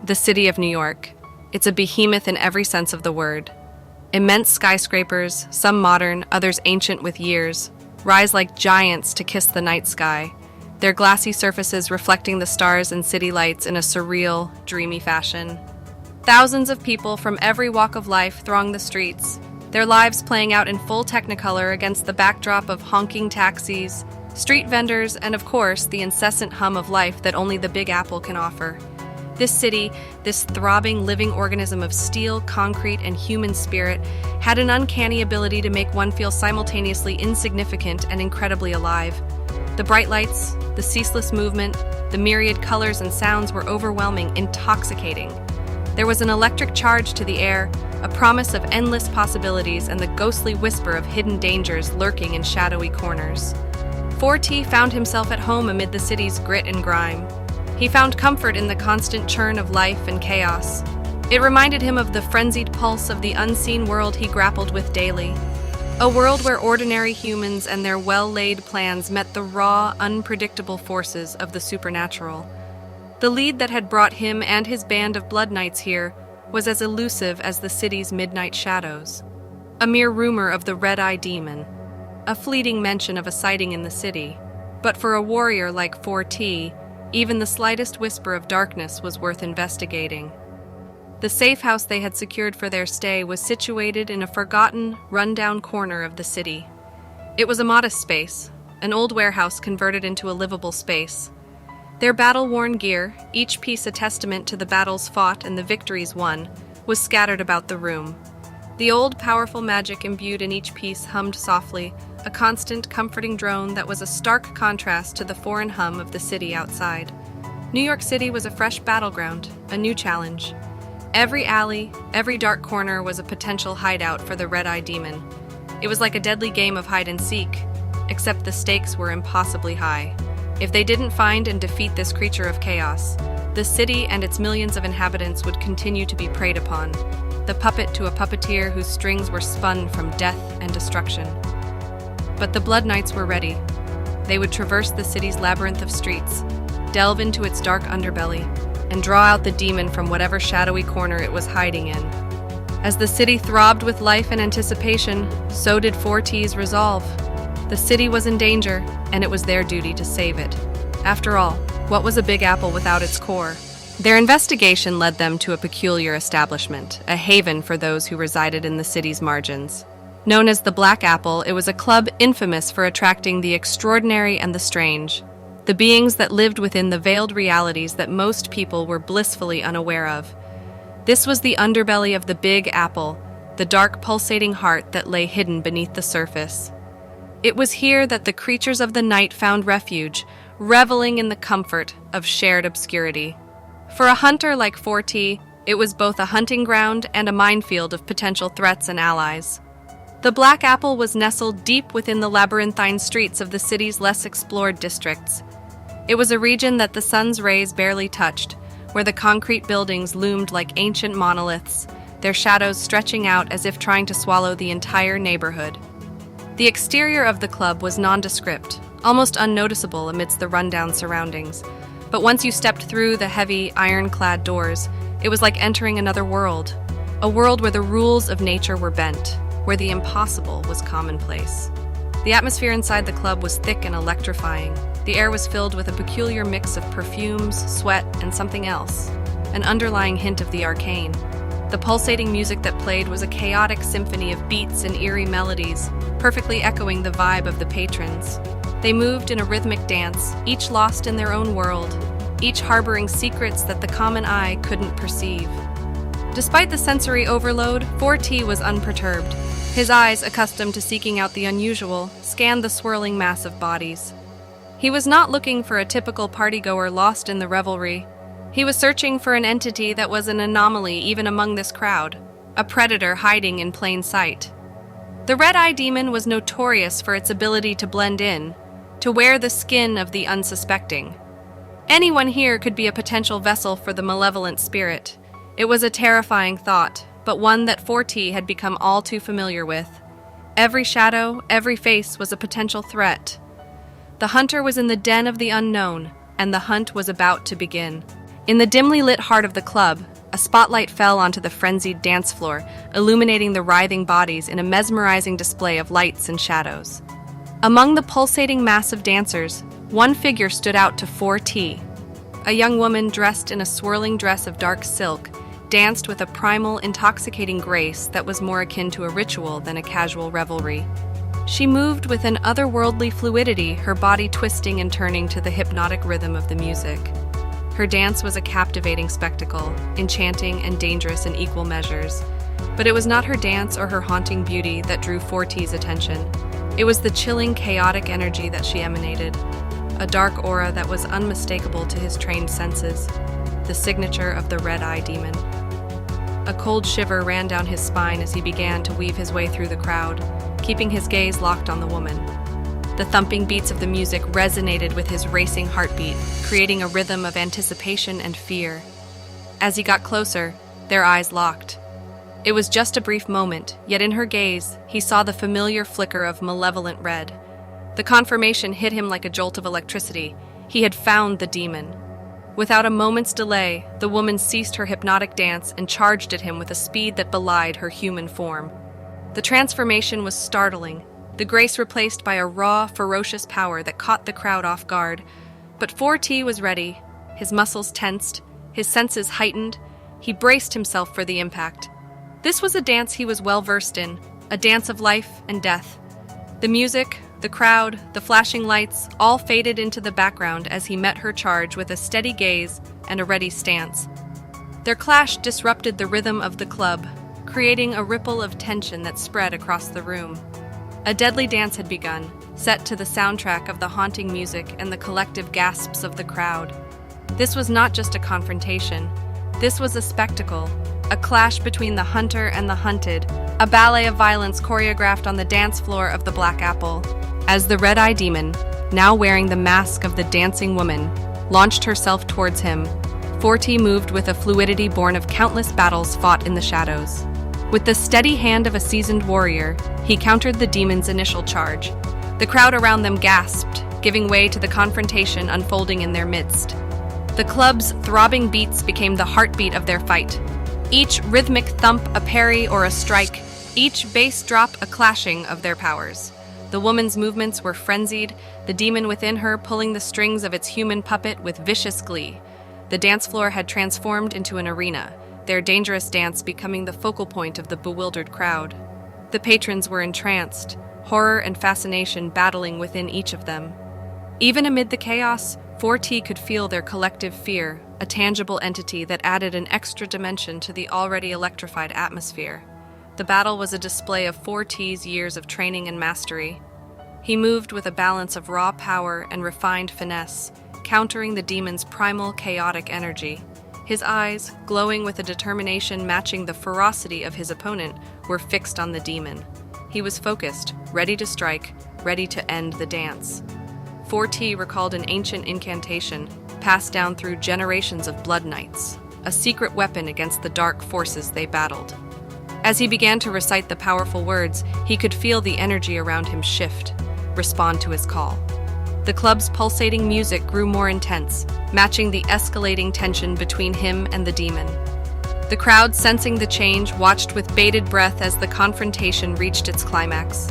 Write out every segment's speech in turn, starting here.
The city of New York. It's a behemoth in every sense of the word. Immense skyscrapers, some modern, others ancient with years, rise like giants to kiss the night sky, their glassy surfaces reflecting the stars and city lights in a surreal, dreamy fashion. Thousands of people from every walk of life throng the streets, their lives playing out in full technicolor against the backdrop of honking taxis, street vendors, and of course, the incessant hum of life that only the Big Apple can offer. This city, this throbbing living organism of steel, concrete, and human spirit, had an uncanny ability to make one feel simultaneously insignificant and incredibly alive. The bright lights, the ceaseless movement, the myriad colors and sounds were overwhelming, intoxicating. There was an electric charge to the air, a promise of endless possibilities, and the ghostly whisper of hidden dangers lurking in shadowy corners. 4T found himself at home amid the city's grit and grime. He found comfort in the constant churn of life and chaos. It reminded him of the frenzied pulse of the unseen world he grappled with daily. A world where ordinary humans and their well-laid plans met the raw, unpredictable forces of the supernatural. The lead that had brought him and his band of Blood Knights here was as elusive as the city's midnight shadows. A mere rumor of the Red-Eye Demon, a fleeting mention of a sighting in the city. But for a warrior like 4T, even the slightest whisper of darkness was worth investigating. The safe house they had secured for their stay was situated in a forgotten, run-down corner of the city. It was a modest space, an old warehouse converted into a livable space. Their battle-worn gear, each piece a testament to the battles fought and the victories won, was scattered about the room. The old, powerful magic imbued in each piece hummed softly, a constant, comforting drone that was a stark contrast to the foreign hum of the city outside. New York City was a fresh battleground, a new challenge. Every alley, every dark corner was a potential hideout for the Red-Eye Demon. It was like a deadly game of hide-and-seek, except the stakes were impossibly high. If they didn't find and defeat this creature of chaos, the city and its millions of inhabitants would continue to be preyed upon, the puppet to a puppeteer whose strings were spun from death and destruction. But the Blood Knights were ready. They would traverse the city's labyrinth of streets, delve into its dark underbelly, and draw out the demon from whatever shadowy corner it was hiding in. As the city throbbed with life and anticipation, so did 4T's resolve. The city was in danger, and it was their duty to save it. After all, what was a Big Apple without its core? Their investigation led them to a peculiar establishment, a haven for those who resided in the city's margins. Known as the Black Apple, it was a club infamous for attracting the extraordinary and the strange, the beings that lived within the veiled realities that most people were blissfully unaware of. This was the underbelly of the Big Apple, the dark pulsating heart that lay hidden beneath the surface. It was here that the creatures of the night found refuge, reveling in the comfort of shared obscurity. For a hunter like 4T, it was both a hunting ground and a minefield of potential threats and allies. The Black Apple was nestled deep within the labyrinthine streets of the city's less explored districts. It was a region that the sun's rays barely touched, where the concrete buildings loomed like ancient monoliths, their shadows stretching out as if trying to swallow the entire neighborhood. The exterior of the club was nondescript, almost unnoticeable amidst the rundown surroundings. But once you stepped through the heavy, ironclad doors, it was like entering another world, a world where the rules of nature were bent, where the impossible was commonplace. The atmosphere inside the club was thick and electrifying. The air was filled with a peculiar mix of perfumes, sweat, and something else, an underlying hint of the arcane. The pulsating music that played was a chaotic symphony of beats and eerie melodies, perfectly echoing the vibe of the patrons. They moved in a rhythmic dance, each lost in their own world, each harboring secrets that the common eye couldn't perceive. Despite the sensory overload, 4T was unperturbed. His eyes, accustomed to seeking out the unusual, scanned the swirling mass of bodies. He was not looking for a typical partygoer lost in the revelry. He was searching for an entity that was an anomaly even among this crowd, a predator hiding in plain sight. The Red-Eye Demon was notorious for its ability to blend in, to wear the skin of the unsuspecting. Anyone here could be a potential vessel for the malevolent spirit. It was a terrifying thought, but one that 4T had become all too familiar with. Every shadow, every face was a potential threat. The hunter was in the den of the unknown, and the hunt was about to begin. In the dimly lit heart of the club, a spotlight fell onto the frenzied dance floor, illuminating the writhing bodies in a mesmerizing display of lights and shadows. Among the pulsating mass of dancers, one figure stood out to 4T. A young woman dressed in a swirling dress of dark silk danced with a primal, intoxicating grace that was more akin to a ritual than a casual revelry. She moved with an otherworldly fluidity, her body twisting and turning to the hypnotic rhythm of the music. Her dance was a captivating spectacle, enchanting and dangerous in equal measures. But it was not her dance or her haunting beauty that drew 4T's attention. It was the chilling, chaotic energy that she emanated, a dark aura that was unmistakable to his trained senses, the signature of the red-eye demon. A cold shiver ran down his spine as he began to weave his way through the crowd, keeping his gaze locked on the woman. The thumping beats of the music resonated with his racing heartbeat, creating a rhythm of anticipation and fear. As he got closer, their eyes locked. It was just a brief moment, yet in her gaze, he saw the familiar flicker of malevolent red. The confirmation hit him like a jolt of electricity. He had found the demon. Without a moment's delay, the woman ceased her hypnotic dance and charged at him with a speed that belied her human form. The transformation was startling, the grace replaced by a raw, ferocious power that caught the crowd off guard. But 4T was ready, his muscles tensed, his senses heightened. He braced himself for the impact. This was a dance he was well versed in, a dance of life and death. The music, the crowd, the flashing lights, all faded into the background as he met her charge with a steady gaze and a ready stance. Their clash disrupted the rhythm of the club, creating a ripple of tension that spread across the room. A deadly dance had begun, set to the soundtrack of the haunting music and the collective gasps of the crowd. This was not just a confrontation. This was a spectacle, a clash between the hunter and the hunted, a ballet of violence choreographed on the dance floor of the Black Apple. As the red-eye demon, now wearing the mask of the dancing woman, launched herself towards him, 4T moved with a fluidity born of countless battles fought in the shadows. With the steady hand of a seasoned warrior, he countered the demon's initial charge. The crowd around them gasped, giving way to the confrontation unfolding in their midst. The club's throbbing beats became the heartbeat of their fight. Each rhythmic thump a parry or a strike, each bass drop a clashing of their powers. The woman's movements were frenzied, the demon within her pulling the strings of its human puppet with vicious glee. The dance floor had transformed into an arena, their dangerous dance becoming the focal point of the bewildered crowd. The patrons were entranced, horror and fascination battling within each of them. Even amid the chaos, 4T could feel their collective fear, a tangible entity that added an extra dimension to the already electrified atmosphere. The battle was a display of 4T's years of training and mastery. He moved with a balance of raw power and refined finesse, countering the demon's primal, chaotic energy. His eyes, glowing with a determination matching the ferocity of his opponent, were fixed on the demon. He was focused, ready to strike, ready to end the dance. 4T recalled an ancient incantation, passed down through generations of blood knights, a secret weapon against the dark forces they battled. As he began to recite the powerful words, he could feel the energy around him shift, respond to his call. The club's pulsating music grew more intense, matching the escalating tension between him and the demon. The crowd, sensing the change, watched with bated breath as the confrontation reached its climax.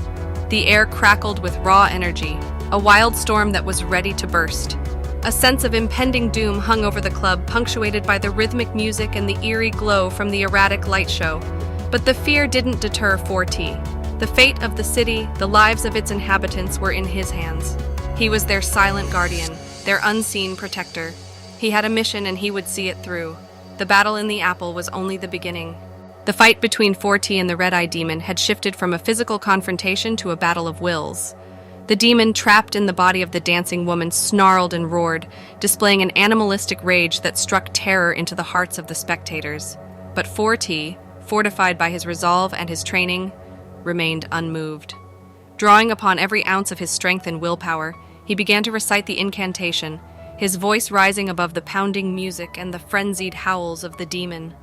The air crackled with raw energy, a wild storm that was ready to burst. A sense of impending doom hung over the club, punctuated by the rhythmic music and the eerie glow from the erratic light show. But the fear didn't deter 4T. The fate of the city, the lives of its inhabitants were in his hands. He was their silent guardian, their unseen protector. He had a mission and he would see it through. The battle in the apple was only the beginning. The fight between 4T and the red-eye demon had shifted from a physical confrontation to a battle of wills. The demon, trapped in the body of the dancing woman, snarled and roared, displaying an animalistic rage that struck terror into the hearts of the spectators. But 4T, fortified by his resolve and his training, remained unmoved. Drawing upon every ounce of his strength and willpower, he began to recite the incantation, his voice rising above the pounding music and the frenzied howls of the demon.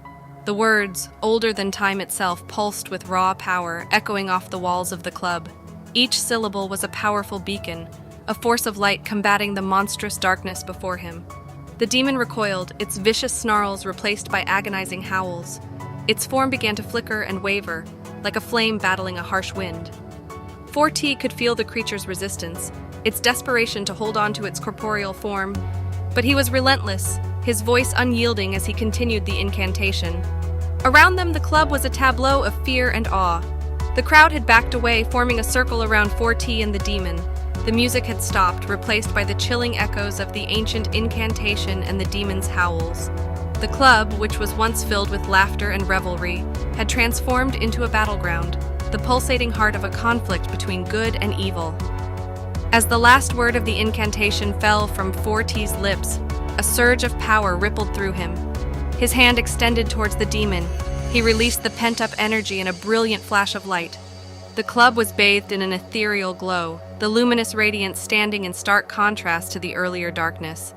The words, older than time itself, pulsed with raw power, echoing off the walls of the club. Each syllable was a powerful beacon, a force of light combating the monstrous darkness before him. The demon recoiled, its vicious snarls replaced by agonizing howls. Its form began to flicker and waver, like a flame battling a harsh wind. 4T could feel the creature's resistance, its desperation to hold on to its corporeal form, but he was relentless, his voice unyielding as he continued the incantation. Around them, the club was a tableau of fear and awe. The crowd had backed away, forming a circle around 4T and the demon. The music had stopped, replaced by the chilling echoes of the ancient incantation and the demon's howls. The club, which was once filled with laughter and revelry, had transformed into a battleground, the pulsating heart of a conflict between good and evil. As the last word of the incantation fell from 4T's lips, a surge of power rippled through him. His hand extended towards the demon. He released the pent-up energy in a brilliant flash of light. The club was bathed in an ethereal glow, the luminous radiance standing in stark contrast to the earlier darkness.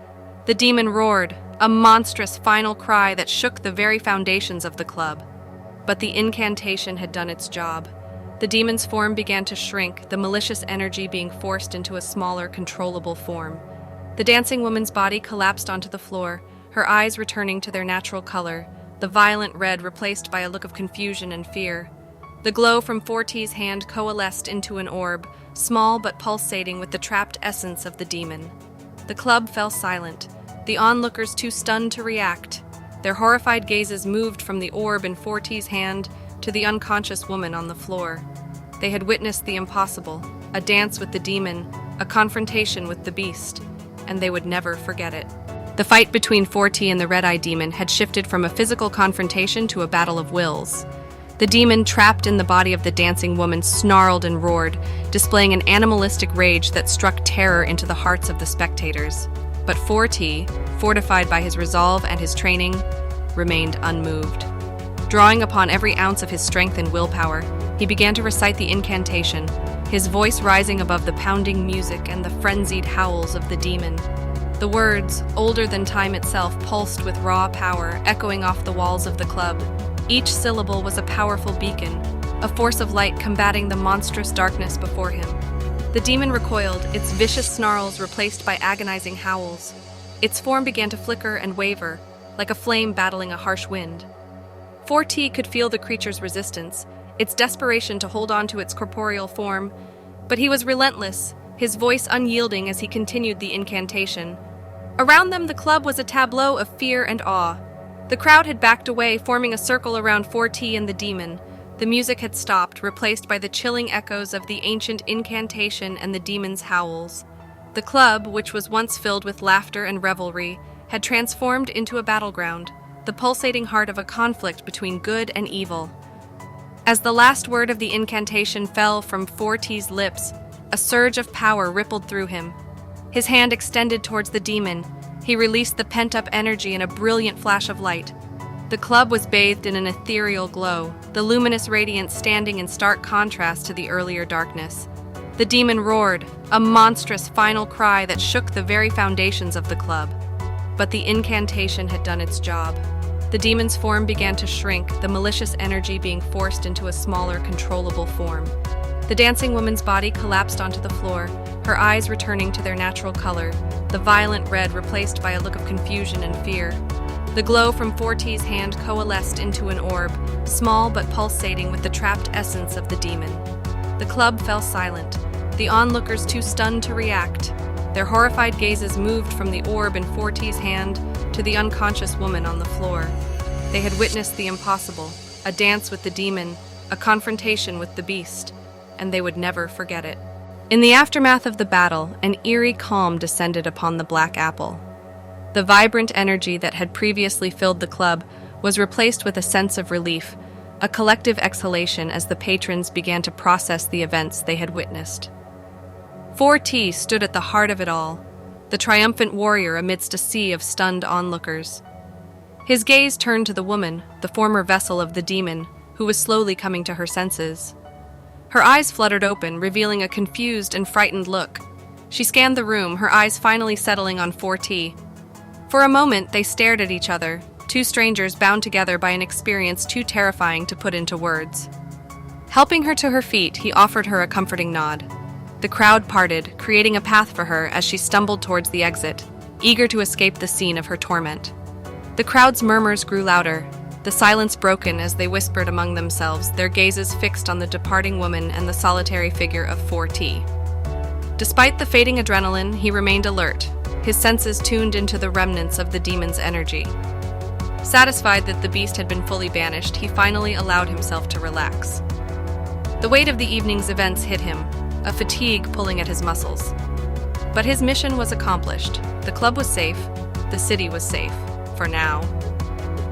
The demon roared, a monstrous final cry that shook the very foundations of the club. But the incantation had done its job. The demon's form began to shrink, the malicious energy being forced into a smaller, controllable form. The dancing woman's body collapsed onto the floor, her eyes returning to their natural color, the violent red replaced by a look of confusion and fear. The glow from 4T's hand coalesced into an orb, small but pulsating with the trapped essence of the demon. The club fell silent, the onlookers too stunned to react. Their horrified gazes moved from the orb in 4T's hand to the unconscious woman on the floor. They had witnessed the impossible, a dance with the demon, a confrontation with the beast, and they would never forget it. The fight between 4T and the red-eyed demon had shifted from a physical confrontation to a battle of wills. The demon, trapped in the body of the dancing woman, snarled and roared, displaying an animalistic rage that struck terror into the hearts of the spectators. But 4T, fortified by his resolve and his training, remained unmoved. Drawing upon every ounce of his strength and willpower, he began to recite the incantation, his voice rising above the pounding music and the frenzied howls of the demon. The words, older than time itself, pulsed with raw power, echoing off the walls of the club. Each syllable was a powerful beacon, a force of light combating the monstrous darkness before him. The demon recoiled, its vicious snarls replaced by agonizing howls. Its form began to flicker and waver, like a flame battling a harsh wind. 4T could feel the creature's resistance, its desperation to hold on to its corporeal form, but he was relentless, his voice unyielding as he continued the incantation. Around them, the club was a tableau of fear and awe. The crowd had backed away, forming a circle around 4T and the demon. The music had stopped, replaced by the chilling echoes of the ancient incantation and the demon's howls. The club, which was once filled with laughter and revelry, had transformed into a battleground, the pulsating heart of a conflict between good and evil. As the last word of the incantation fell from 4T's lips, a surge of power rippled through him. His hand extended towards the demon. He released the pent-up energy in a brilliant flash of light. The club was bathed in an ethereal glow, the luminous radiance standing in stark contrast to the earlier darkness. The demon roared, a monstrous final cry that shook the very foundations of the club. But the incantation had done its job. The demon's form began to shrink, the malicious energy being forced into a smaller, controllable form. The dancing woman's body collapsed onto the floor, her eyes returning to their natural color, the violent red replaced by a look of confusion and fear. The glow from 4T's hand coalesced into an orb, small but pulsating with the trapped essence of the demon. The club fell silent, the onlookers too stunned to react. Their horrified gazes moved from the orb in 4T's hand to the unconscious woman on the floor. They had witnessed the impossible, a dance with the demon, a confrontation with the beast, and they would never forget it. In the aftermath of the battle, an eerie calm descended upon the Black Apple. The vibrant energy that had previously filled the club was replaced with a sense of relief, a collective exhalation as the patrons began to process the events they had witnessed. 4T stood at the heart of it all, the triumphant warrior amidst a sea of stunned onlookers. His gaze turned to the woman, the former vessel of the demon, who was slowly coming to her senses. Her eyes fluttered open, revealing a confused and frightened look. She scanned the room, her eyes finally settling on 4T. For a moment, they stared at each other, two strangers bound together by an experience too terrifying to put into words. Helping her to her feet, he offered her a comforting nod. The crowd parted, creating a path for her as she stumbled towards the exit. eager to escape the scene of her torment. The crowd's murmurs grew louder, the silence broken as they whispered among themselves, their gazes fixed on the departing woman and the solitary figure of 4T. Despite the fading adrenaline, he remained alert, his senses tuned into the remnants of the demon's energy. Satisfied that the beast had been fully banished, he finally allowed himself to relax. The weight of the evening's events hit him, a fatigue pulling at his muscles. But his mission was accomplished. The club was safe, the city was safe, for now.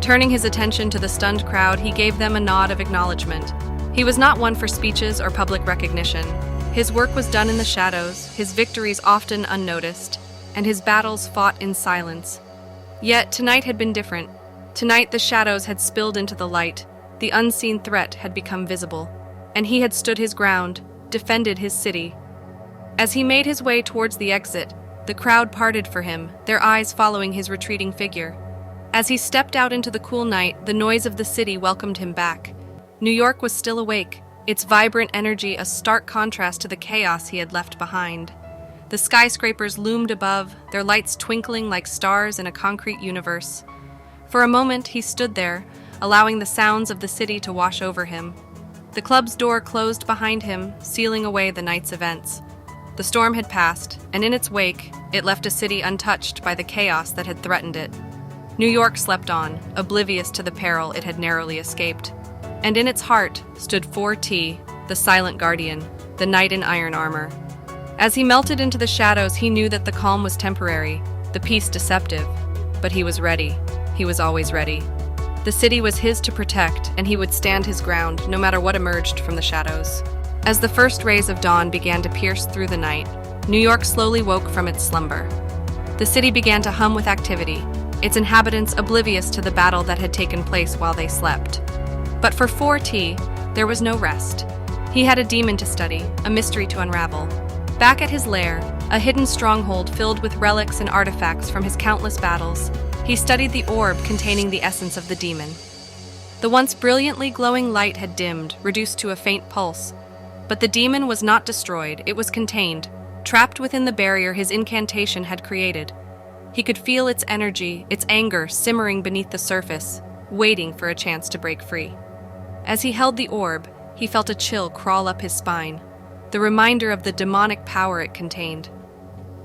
Turning his attention to the stunned crowd, he gave them a nod of acknowledgement. He was not one for speeches or public recognition. His work was done in the shadows, his victories often unnoticed, and his battles fought in silence. Yet tonight had been different. Tonight the shadows had spilled into the light, the unseen threat had become visible, and he had stood his ground, defended his city. As he made his way towards the exit, the crowd parted for him, their eyes following his retreating figure. As he stepped out into the cool night, the noise of the city welcomed him back. New York was still awake, its vibrant energy a stark contrast to the chaos he had left behind. The skyscrapers loomed above, their lights twinkling like stars in a concrete universe. For a moment, he stood there, allowing the sounds of the city to wash over him. The club's door closed behind him, sealing away the night's events. The storm had passed, and in its wake, it left a city untouched by the chaos that had threatened it. New York slept on, oblivious to the peril it had narrowly escaped. And in its heart stood 4T, the silent guardian, the knight in iron armor. As he melted into the shadows, he knew that the calm was temporary, the peace deceptive. But he was ready. He was always ready. The city was his to protect, and he would stand his ground, no matter what emerged from the shadows. As the first rays of dawn began to pierce through the night, New York slowly woke from its slumber. The city began to hum with activity, its inhabitants oblivious to the battle that had taken place while they slept. But for 4T, there was no rest. He had a demon to study, a mystery to unravel. Back at his lair, a hidden stronghold filled with relics and artifacts from his countless battles, he studied the orb containing the essence of the demon. The once brilliantly glowing light had dimmed, reduced to a faint pulse. But the demon was not destroyed, it was contained, trapped within the barrier his incantation had created. He could feel its energy, its anger simmering beneath the surface, waiting for a chance to break free. As he held the orb, he felt a chill crawl up his spine, the reminder of the demonic power it contained.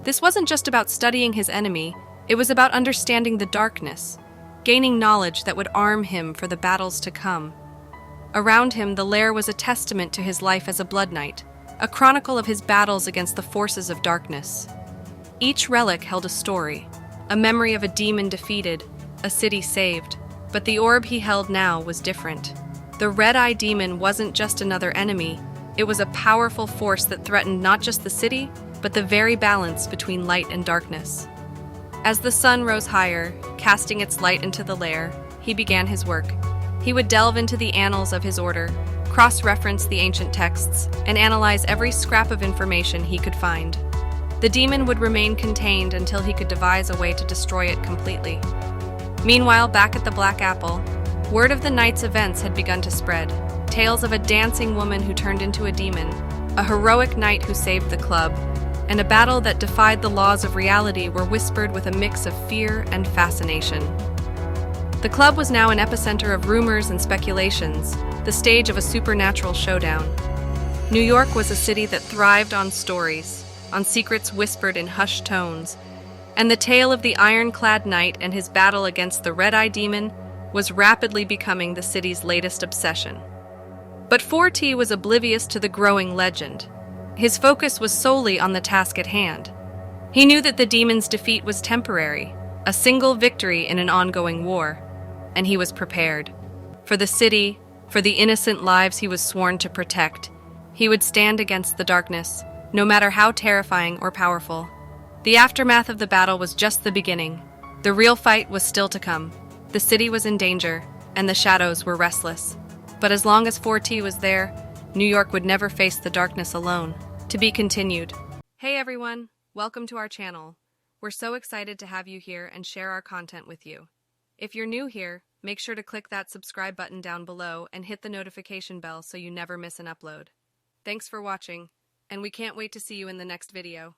This wasn't just about studying his enemy, it was about understanding the darkness, gaining knowledge that would arm him for the battles to come. Around him, the lair was a testament to his life as a blood knight, a chronicle of his battles against the forces of darkness. Each relic held a story, a memory of a demon defeated, a city saved. But the orb he held now was different. The red-eye demon wasn't just another enemy, it was a powerful force that threatened not just the city, but the very balance between light and darkness. As the sun rose higher, casting its light into the lair, he began his work. He would delve into the annals of his order, cross-reference the ancient texts, and analyze every scrap of information he could find. The demon would remain contained until he could devise a way to destroy it completely. Meanwhile, back at the Black Apple, word of the night's events had begun to spread. Tales of a dancing woman who turned into a demon, a heroic knight who saved the club, and a battle that defied the laws of reality were whispered with a mix of fear and fascination. The club was now an epicenter of rumors and speculations, the stage of a supernatural showdown. New York was a city that thrived on stories, on secrets whispered in hushed tones, and the tale of the ironclad knight and his battle against the red-eye demon was rapidly becoming the city's latest obsession. But 4T was oblivious to the growing legend. His focus was solely on the task at hand. He knew that the demon's defeat was temporary, a single victory in an ongoing war, and he was prepared. For the city, for the innocent lives he was sworn to protect, he would stand against the darkness, no matter how terrifying or powerful. The aftermath of the battle was just the beginning. The real fight was still to come. The city was in danger, and the shadows were restless. But as long as 4T was there, New York would never face the darkness alone. To be continued. Hey everyone, welcome to our channel. We're so excited to have you here and share our content with you. If you're new here, make sure to click that subscribe button down below and hit the notification bell so you never miss an upload. Thanks for watching, and we can't wait to see you in the next video.